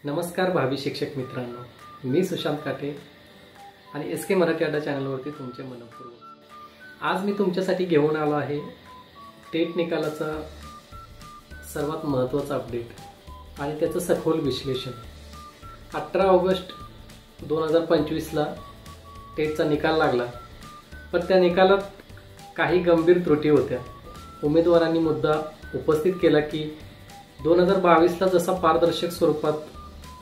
नमस्कार भावी शिक्षक मित्रांनो, मी सुशांत काटे आणि एस के मराठी अड्डा चॅनलवरती तुमचे मनपूर्वक आज मी तुमच्यासाठी घेऊन आलो आहे टेट निकालाचा सर्वात महत्त्वाचा अपडेट आणि त्याचं सखोल विश्लेषण। 18 ऑगस्ट 2025ला टेटचा निकाल लागला, पण त्या निकालात काही गंभीर त्रुटी होत्या। उमेदवारांनी मुद्दा उपस्थित केला की 2022ला जसा पारदर्शक स्वरूपात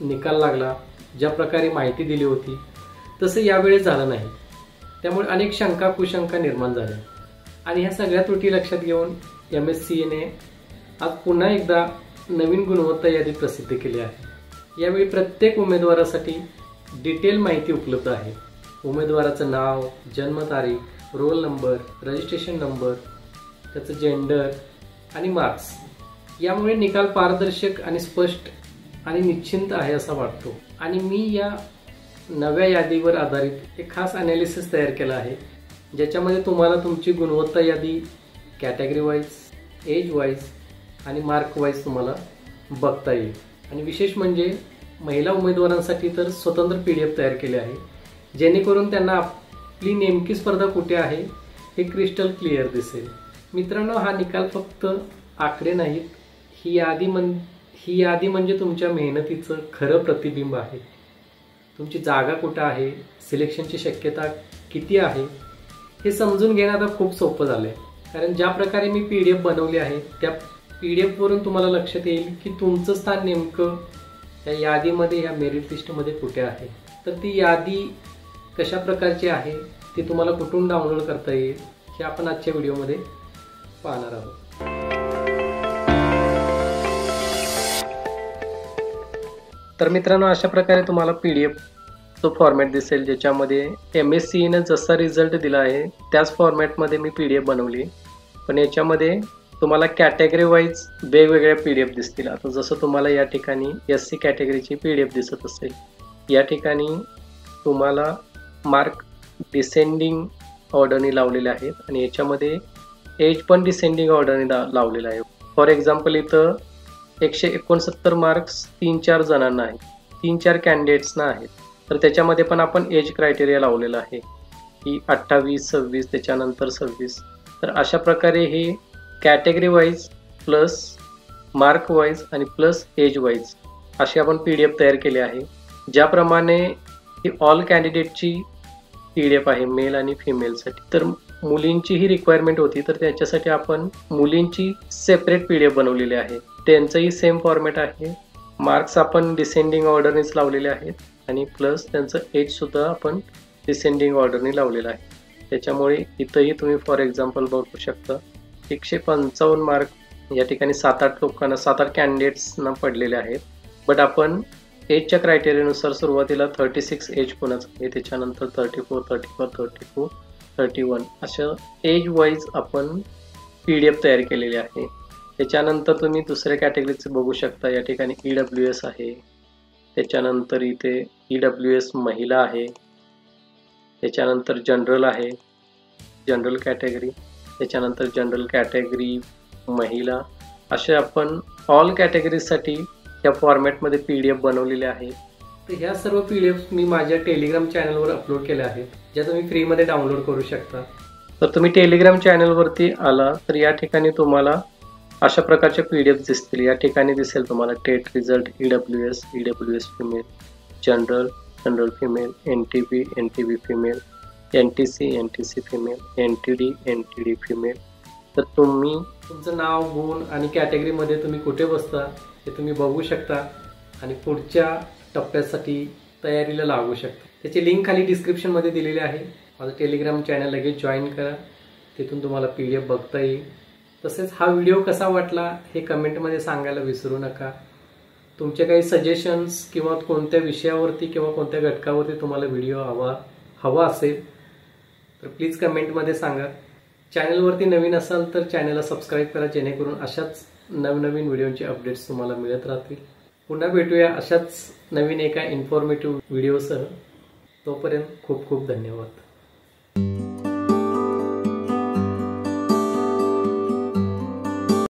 निकाल लागला, ज्या प्रकारे माहिती दिली होती तसे यावेळी झालं नाही। त्यामुळे अनेक शंका कुशंका निर्माण झाल्या आणि ह्या सगळ्या त्रुटी लक्षात घेऊन MSCA आज पुन्हा एकदा नवीन गुणवत्ता यादी प्रसिद्ध केली आहे। यावेळी प्रत्येक उमेदवारासाठी डिटेल माहिती उपलब्ध आहे। उमेदवाराचं नाव, जन्मतारीख, रोल नंबर, रजिस्ट्रेशन नंबर, त्याचं जेंडर आणि मार्क्स। यामुळे निकाल पारदर्शक आणि स्पष्ट आणि निश्चिंत आहे असा वाटतो। आणि मी या नव्या यादीवर आधारित एक खास अनालिसिस तयार केला आहे, ज्याच्यामध्ये तुम्हाला तुमची गुणवत्ता यादी कॅटेगरी वाईज, एज वाईज आणि मार्क वाईज तुम्हाला बघता येईल। आणि विशेष म्हणजे महिला उमेदवारांसाठी तर स्वतंत्र PDF तयार केले आहे, जेणेकरून त्यांना आपली नेमकी स्पर्धा कुठे आहे हे क्रिस्टल क्लिअर दिसेल। मित्रांनो, हा निकाल फक्त आकडे नाहीत, ही यादी म्हणजे तुमच्या मेहनतीचं खरं प्रतिबिंब आहे। तुमची जागा कुठं आहे, सिलेक्शनची शक्यता किती आहे हे समजून घेणं आता खूप सोपं झालंय। कारण ज्या प्रकारे मी PDF बनवली आहे त्या PDF वरून तुम्हाला लक्षात येईल की तुमचं स्थान नेमकं या यादीमध्ये, या मेरिट लिस्टमध्ये कुठे आहे। तर ती यादी कशा प्रकारची आहे, ती तुम्हाला कुठून डाउनलोड करता येईल हे आपण आजच्या व्हिडिओमध्ये पाहणार आहोत। तर मित्रांनो, अशा प्रकारे तुम्हाला PDF तो फॉर्मॅट दिसेल, ज्याच्यामध्ये MSCA जसा रिझल्ट दिला आहे त्याच फॉर्मॅटमध्ये मी PDF बनवली। पण याच्यामध्ये तुम्हाला कॅटेगरी वाईज वेगवेगळ्या PDF दिसतील। आता जसं तुम्हाला या ठिकाणी SC कॅटेगरीची PDF दिसत असेल, या ठिकाणी तुम्हाला मार्क डिसेंडिंग ऑर्डरने लावलेले आहेत आणि याच्यामध्ये एज पण डिसेंडिंग ऑर्डरने लावलेला आहे। फॉर एक्झाम्पल इथं 169 मार्क्स 3-4 जणांना आहेत, 3-4 कॅन्डिडेट्सना आहेत। तर त्याच्यामध्ये पण आपण एज क्रायटेरिया लावलेला आहे की 28, 26, त्याच्यानंतर 26। तर अशा प्रकारे हे category wise plus mark wise आणि प्लस एज वाईज अशी आपण PDF तयार केली आहे। ज्याप्रमाणे ही ऑल कॅन्डिडेटची PDF आहे, मेल आणि फिमेलसाठी। तर मुलींचीही रिक्वायरमेंट होती, तर त्याच्यासाठी आपण मुलींची सेपरेट PDF बनवलेली आहे। त्यांचंही सेम फॉर्मॅट आहे। मार्क्स आपण डिसेंडिंग ऑर्डरनेच लावलेले आहेत आणि प्लस त्यांचं एज सुद्धा आपण डिसेंडिंग ऑर्डरने लावलेलं आहे। त्याच्यामुळे इथंही तुम्ही फॉर एक्झाम्पल बघू शकता 155 मार्क या ठिकाणी 7-8 लोकांना, 7-8 कॅन्डिडेट्सना पडलेले आहेत। बट आपण एजच्या क्रायटेरियानुसार सुरुवातीला 36 एज कोणाचं आहे, त्याच्यानंतर 34, 34, 34, 31 अशा एज वाईज आपण PDF तयार केलेली आहे। त्याच्यानंतर तुम्ही दुसऱ्या कॅटेगरीचं बघू शकता, या ठिकाणी EWS आहे, त्याच्यानंतर इथे EWS महिला आहे, त्याच्यानंतर जनरल आहे, जनरल कॅटेगरी, त्याच्यानंतर जनरल कॅटेगरी महिला, असे आपण ऑल कॅटेगरीजसाठी या फॉर्मॅटमध्ये PDF बनवलेले आहे। तर ह्या सर्व PDF मी माझ्या टेलिग्राम चॅनलवर अपलोड केल्या आहेत, ज्या तुम्ही फ्रीमध्ये डाउनलोड करू शकता। तर तुम्ही टेलिग्राम चॅनलवरती आला तर या ठिकाणी तुम्हाला अशा प्रकारचे PDF दिसतील। या ठिकाणी दिसेल तुम्हाला TET result, EWS female, general female, NTB female, NTC female, NTD female. तर तुम्ही तुमचं नाव, गुण आणि कॅटेगरीमध्ये तुम्ही कुठे बसता हे तुम्ही बघू शकता आणि पुढच्या टप्प्यासाठी तयारीला लागू शकता। त्याची लिंक खाली डिस्क्रिप्शनमध्ये दिलेली आहे। माझं टेलिग्राम चॅनल लगेच जॉईन करा, तिथून तुम्हाला PDF बघता येईल। तसेच हा व्हिडिओ कसा वाटला हे कमेंटमध्ये सांगायला विसरू नका। तुमचे काही सजेशन्स किंवा कोणत्या विषयावरती किंवा कोणत्या घटकावरती तुम्हाला व्हिडिओ हवा असेल तर प्लीज कमेंटमध्ये सांगा। चॅनलवरती नवीन असाल तर चॅनलला सबस्क्राईब करा, जेणेकरून अशाच नवनवीन व्हिडिओचे अपडेट्स तुम्हाला मिळत राहतील। पुन्हा भेटूया अशाच नवीन एका इन्फॉर्मेटिव्ह व्हिडिओसह। तोपर्यंत खूप खूप धन्यवाद।